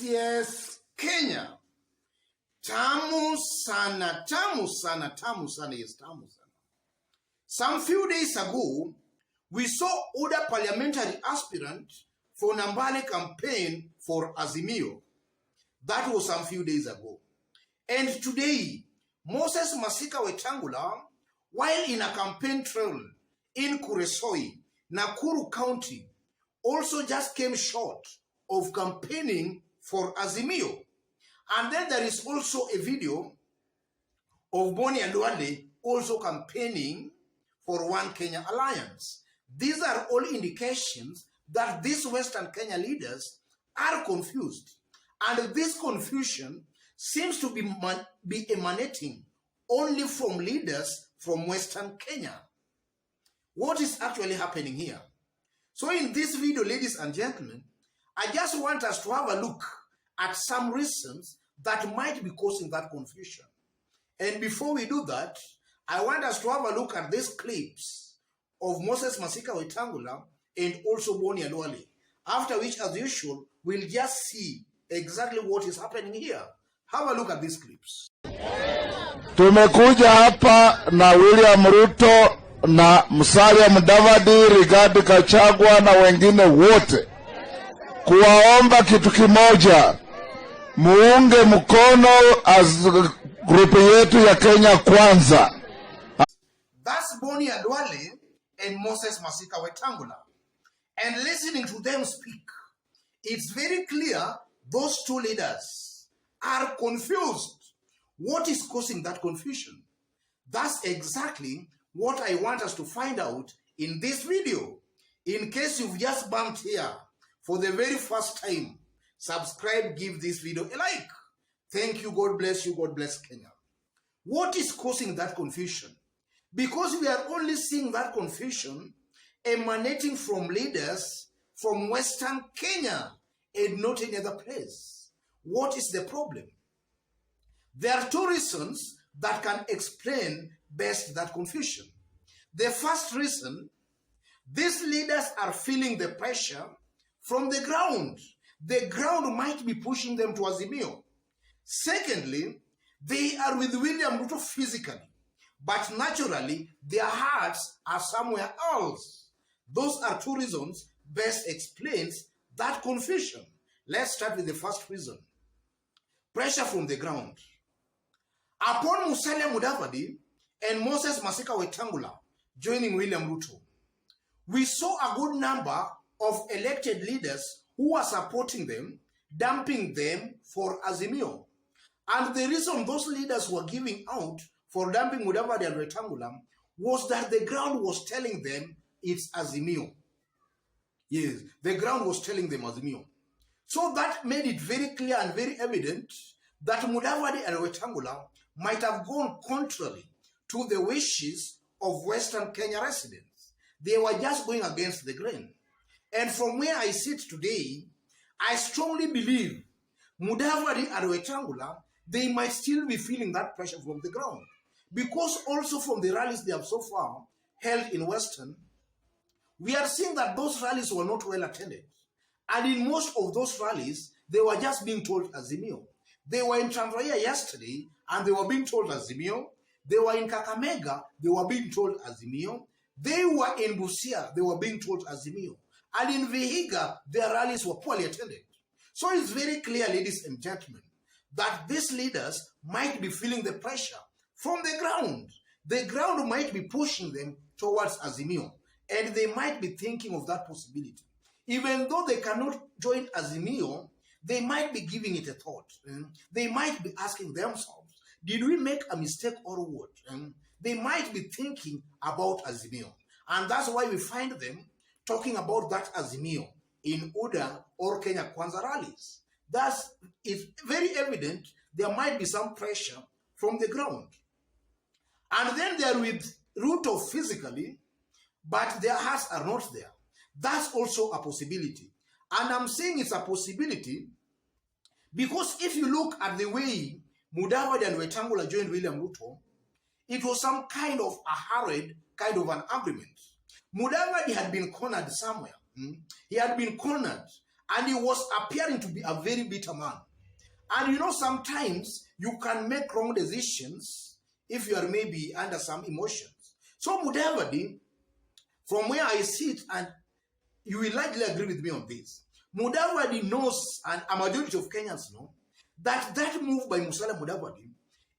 Yes, Kenya. Tamu sana, yes, tamu sana. Some few days ago, we saw other parliamentary aspirant for Nambale campaign for Azimio. That was some few days ago. And today, Moses Masika Wetangula, while in a campaign trail in Kuresoi, Nakuru County, also just came short of campaigning for Azimio. And then there is also a video of Boni and Wale also campaigning for One Kenya Alliance. These are all indications that these Western Kenya leaders are confused. And this confusion seems to be emanating only from leaders from Western Kenya. What is actually happening here? So in this video, ladies and gentlemen, I just want us to have a look at some reasons that might be causing that confusion. And before we do that, I want us to have a look at these clips of Moses Masika Wetangula and also Boni and Wale. After which, as usual, we'll just see exactly what is happening here. Have a look at these clips. Tumekuja hapa na William Ruto na Mudavadi, Rigathi Gachagua na wengine wote kuwaomba kitu kimoja, muunge mkono as grupu yetu ya Kenya Kwanza. That's Boni and Wale and Moses Masika Wetangula. And listening to them speak, it's very clear those two leaders are confused. What is causing that confusion? That's exactly what I want us to find out in this video. In case you've just bumped here for the very first time, subscribe, give this video a like. Thank you, God bless you, God bless Kenya. What is causing that confusion? Because we are only seeing that confusion emanating from leaders from Western Kenya and not any other place. What is the problem? There are two reasons that can explain best that confusion. The first reason, these leaders are feeling the pressure from the ground. The ground might be pushing them to Azimio. Secondly, they are with William Ruto physically, but naturally, their hearts are somewhere else. Those are two reasons best explains that confusion. Let's start with the first reason. Pressure from the ground. Upon Mudavadi and Moses Masika Wetangula joining William Ruto, we saw a good number of elected leaders who were supporting them, dumping them for Azimio. And the reason those leaders were giving out for dumping Mudavadi and Wetangula was that the ground was telling them it's Azimio. Yes, the ground was telling them Azimio. So that made it very clear and very evident that Mudavadi and Wetangula might have gone contrary to the wishes of Western Kenya residents. They were just going against the grain. And from where I sit today, I strongly believe Mudavadi and Wetangula, they might still be feeling that pressure from the ground. Because also from the rallies they have so far held in Western, we are seeing that those rallies were not well attended. And in most of those rallies, they were just being told Azimio. They were in Tanzania yesterday, and they were being told Azimio. They were in Kakamega, they were being told Azimio. They were in Busia, they were being told Azimio. And in Vihiga, their rallies were poorly attended. So it's very clear, ladies and gentlemen, that these leaders might be feeling the pressure from the ground. The ground might be pushing them towards Azimio, and they might be thinking of that possibility. Even though they cannot join Azimio, they might be giving it a thought. They might be asking themselves, did we make a mistake or what? They might be thinking about Azimio. And that's why we find them talking about that Azimio in Uda or Kenya Kwanza rallies. Thus, it's very evident there might be some pressure from the ground. And then they are with Ruto physically, but their hearts are not there. That's also a possibility. And I'm saying it's a possibility because if you look at the way Mudavadi and Wetangula joined William Ruto, it was some kind of a hurried kind of an agreement. Mudavadi had been cornered somewhere. He had been cornered. And he was appearing to be a very bitter man. And you know, sometimes you can make wrong decisions if you are maybe under some emotions. So Mudavadi, from where I sit, and you will likely agree with me on this, Mudavadi knows, and a majority of Kenyans know, that that move by Musalia Mudavadi,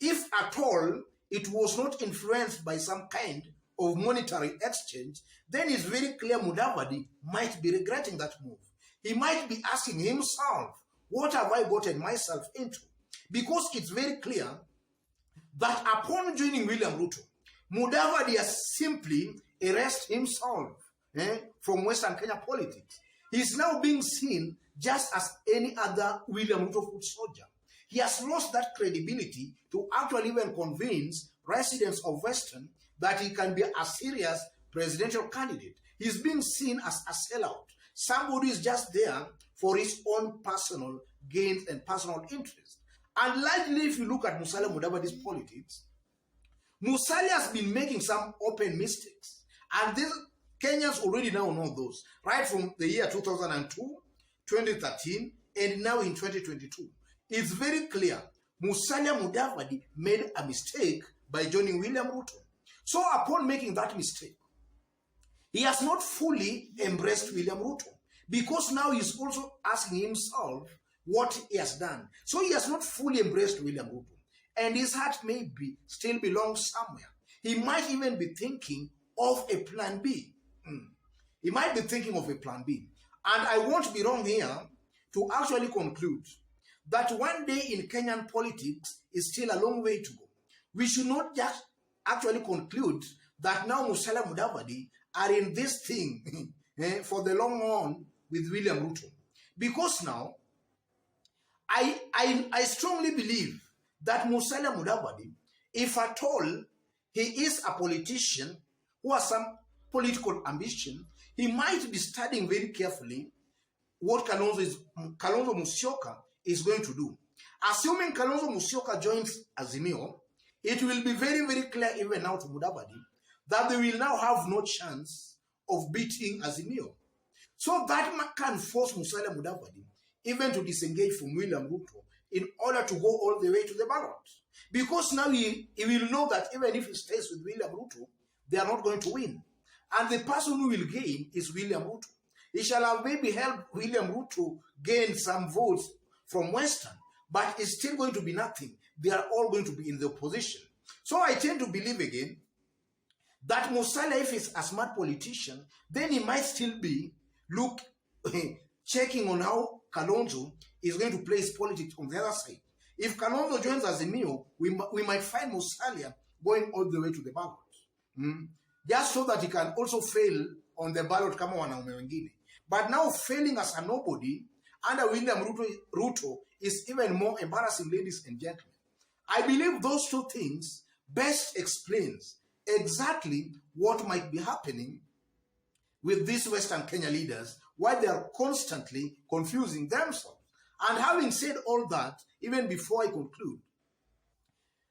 if at all it was not influenced by some kind of monetary exchange, then it's very clear Mudavadi might be regretting that move. He might be asking himself, what have I gotten myself into? Because it's very clear that upon joining William Ruto, Mudavadi has simply erased himself from Western Kenya politics. He's now being seen just as any other William Ruto foot soldier. He has lost that credibility to actually even convince residents of Western that he can be a serious presidential candidate. He's being seen as a sellout. Somebody is just there for his own personal gains and personal interest. And likely, if you look at Musalia Mudavadi's politics, Musalia has been making some open mistakes. And these Kenyans already now know those, right from the year 2002, 2013, and now in 2022. It's very clear Musalia Mudavadi made a mistake by joining William Ruto. So upon making that mistake, he has not fully embraced William Ruto, because now he's also asking himself what he has done. So he has not fully embraced William Ruto, and his heart maybe still belongs somewhere. He might even be thinking of a plan B. He might be thinking of a plan B. And I won't be wrong here to actually conclude that one day in Kenyan politics is still a long way to go. We should not just actually conclude that now Musalia Mudavadi are in this thing for the long run with William Ruto. Because now, I strongly believe that Musalia Mudavadi, if at all he is a politician who has some political ambition, he might be studying very carefully what Kalonzo Musyoka is going to do. Assuming Kalonzo Musyoka joins Azimio, it will be very, very clear even now to Mudavadi that they will now have no chance of beating Azimio. So that can force Musalia Mudavadi even to disengage from William Ruto in order to go all the way to the ballot. Because now he will know that even if he stays with William Ruto, they are not going to win. And the person who will gain is William Ruto. He shall have maybe helped William Ruto gain some votes from Western, but it's still going to be nothing. They are all going to be in the opposition. So I tend to believe again that Musalia, if he's a smart politician, then he might still be checking on how Kalonzo is going to play his politics on the other side. If Kalonzo joins Azimio, we might find Musalia going all the way to the ballot. Just so that he can also fail on the ballot kama wanaume wengine. But now failing as a nobody under William Ruto is even more embarrassing, ladies and gentlemen. I believe those two things best explains exactly what might be happening with these Western Kenya leaders, why they are constantly confusing themselves. And having said all that, even before I conclude,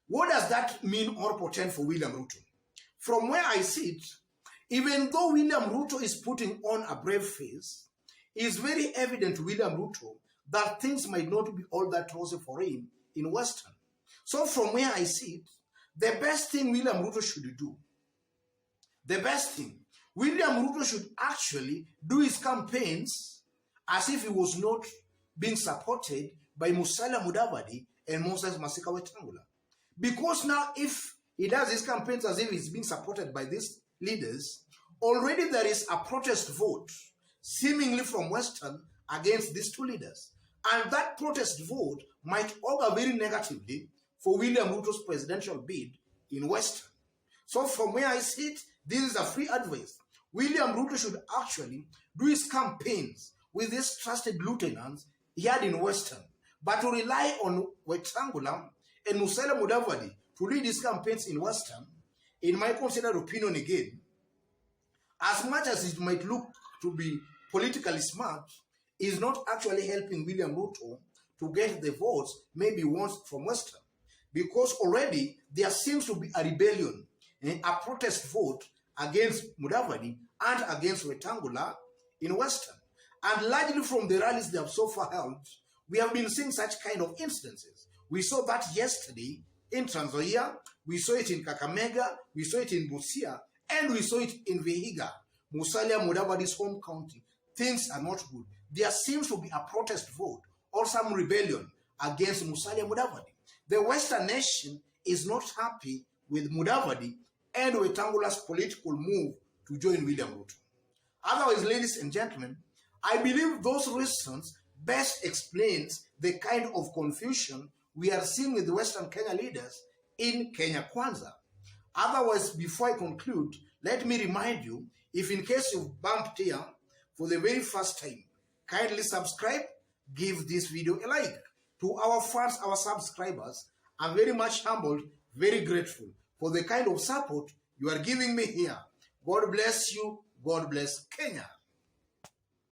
what does that mean or portend for William Ruto? From where I sit, even though William Ruto is putting on a brave face, it is very evident to William Ruto that things might not be all that rosy for him in Western. So from where I sit, the best thing William Ruto should do, William Ruto should actually do his campaigns as if he was not being supported by Musalia Mudavadi and Moses Masika Wetangula. Because now if he does his campaigns as if he's being supported by these leaders, already there is a protest vote seemingly from Western against these two leaders. And that protest vote might augur very negatively for William Ruto's presidential bid in Western. So from where I sit, this is a free advice. William Ruto should actually do his campaigns with his trusted lieutenants he had in Western, but to rely on Wetangula and Musalia Mudavadi to lead his campaigns in Western, in my considered opinion again, as much as it might look to be politically smart, is not actually helping William Ruto to get the votes maybe wants from Western. Because already there seems to be a rebellion, a protest vote against Mudavadi and against Wetangula in Western. And largely from the rallies they have so far held, we have been seeing such kind of instances. We saw that yesterday in Trans Nzoia, we saw it in Kakamega, we saw it in Busia, and we saw it in Vihiga, Musalia Mudavadi's home county. Things are not good. There seems to be a protest vote or some rebellion against Musalia Mudavadi. The Western nation is not happy with Mudavadi and Wetangula's political move to join William Ruto. Otherwise, ladies and gentlemen, I believe those reasons best explains the kind of confusion we are seeing with the Western Kenya leaders in Kenya Kwanza. Otherwise, before I conclude, let me remind you, if in case you've bumped here for the very first time, kindly subscribe, give this video a like. To our fans, our subscribers, I'm very much humbled, very grateful for the kind of support you are giving me here. God bless you. God bless Kenya.